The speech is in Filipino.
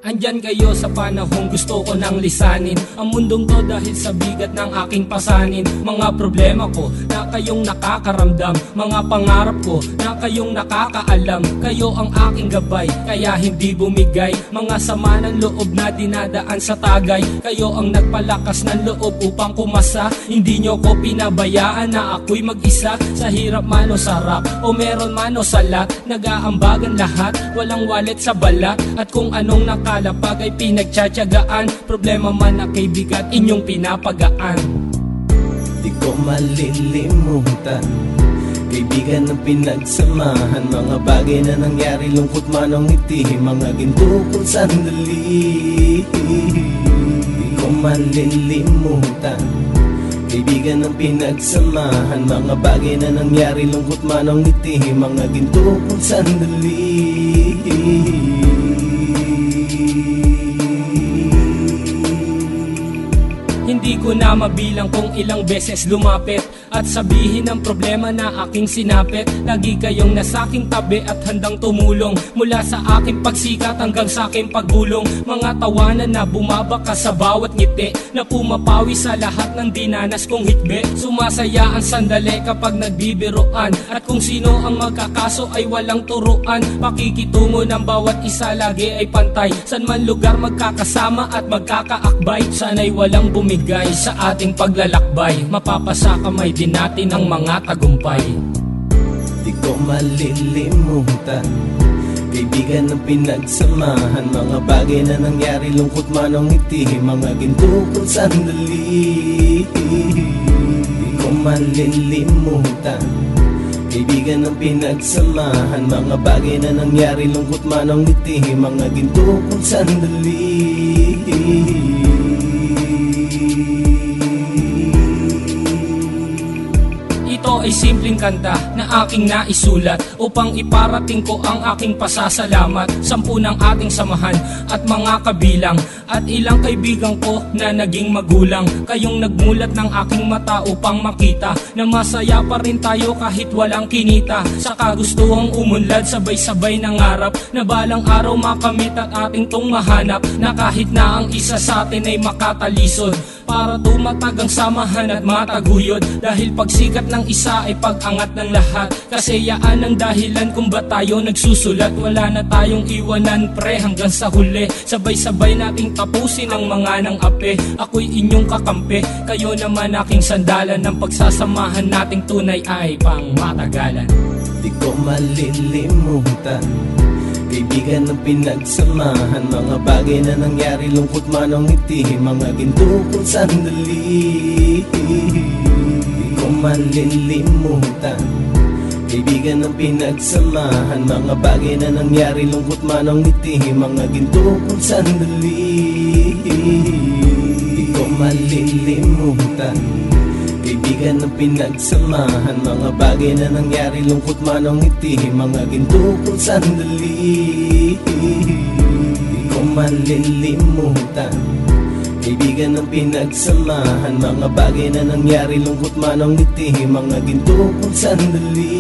Andyan kayo sa panahong gusto ko nang lisanin ang mundong to dahil sa bigat ng aking pasanin. Mga problema ko na kayong nakakaramdam, mga pangarap ko na kayong nakakaalam. Kayo ang aking gabay, kaya hindi bumigay. Mga sama ng loob na dinadaan sa tagay, kayo ang nagpalakas ng loob upang kumasa. Hindi nyo ko pinabayaan na ako'y mag-isa. Sa hirap man o sarap, o meron man o salat, nag-aambagan lahat, walang wallet sa balat. At kung anong nakalapag ay pinagtsatsagaan, problema man na kay bigat, inyong pinapagaan. Di ko malilimutan, kaibigan ng pinagsamahan, mga bagay na nangyari, lungkot man o ngiti, mga ginto kong sandali. Di ko malilimutan, kaibigan ng pinagsamahan, mga bagay na nangyari, lungkot man o ngiti, mga ginto kong sandali. Hindi ko na mabilang kung ilang beses lumapit at sabihin ang problema na aking sinapit. Lagi kayong nasa aking tabi at handang tumulong, mula sa aking pagsikat hanggang sa aking paggulong. Mga tawanan na bumabaka sa bawat ngiti, na pumapawi sa lahat ng dinanas kong hitbe. Sumasaya ang sandali kapag nagbibiroan, at kung sino ang magkakaso ay walang turuan. Pakikitungo ng bawat isa lagi ay pantay, san man lugar magkakasama at magkakaakbay. Sana'y walang bumigay sa ating paglalakbay, mapapasa kamay din natin ang mga tagumpay. Di ko malilimutan, kaibigan ng pinagsamahan, mga bagay na nangyari, lungkot man o ngiti, mga ginto kong sandali. Di ko malilimutan, kaibigan ng pinagsamahan, mga bagay na nangyari, lungkot man o ngiti, mga ginto kong sandali. Ito ay simpleng kanta na aking naisulat upang iparating ko ang aking pasasalamat. 10 ng ating samahan at mga kabilang, at ilang kaibigan ko na naging magulang. Kayong nagmulat ng aking mata upang makita na masaya pa rin tayo kahit walang kinita. Sa kagustuhang umunlad, sabay-sabay nangarap na balang araw makamit at ating tong mahanap, na kahit na ang isa sa atin ay makatalisod, para tumatag ang samahan at mataguyod. Dahil pagsikat ng isa ay pag-angat ng lahat, kasi yaan ang dahilan kung ba't tayo nagsusulat. Wala na tayong iwanan pre hanggang sa huli, sabay-sabay nating tapusin ang mga nang ape. Ako'y inyong kakampi, kayo naman aking sandalan, ng pagsasamahan nating tunay ay pang matagalan. Di ko malilimutan, kaibigan ng pinagsamahan, mga bagay na nangyari, lungkot man o ngiti, mga ginto kong sandali. Di ko malilimutan, kaibigan ng pinagsamahan, mga bagay na nangyari, lungkot man o ngiti, mga ginto kong sandali. Di ko malilimutan, kaibigan ng pinagsamahan, mga bagay na nangyari, lungkot man o ngiti, mga ginto kong sandali. Di ko malilimutan, kaibigan ng pinagsamahan, mga bagay na nangyari, lungkot man o ngiti, mga ginto kong sandali.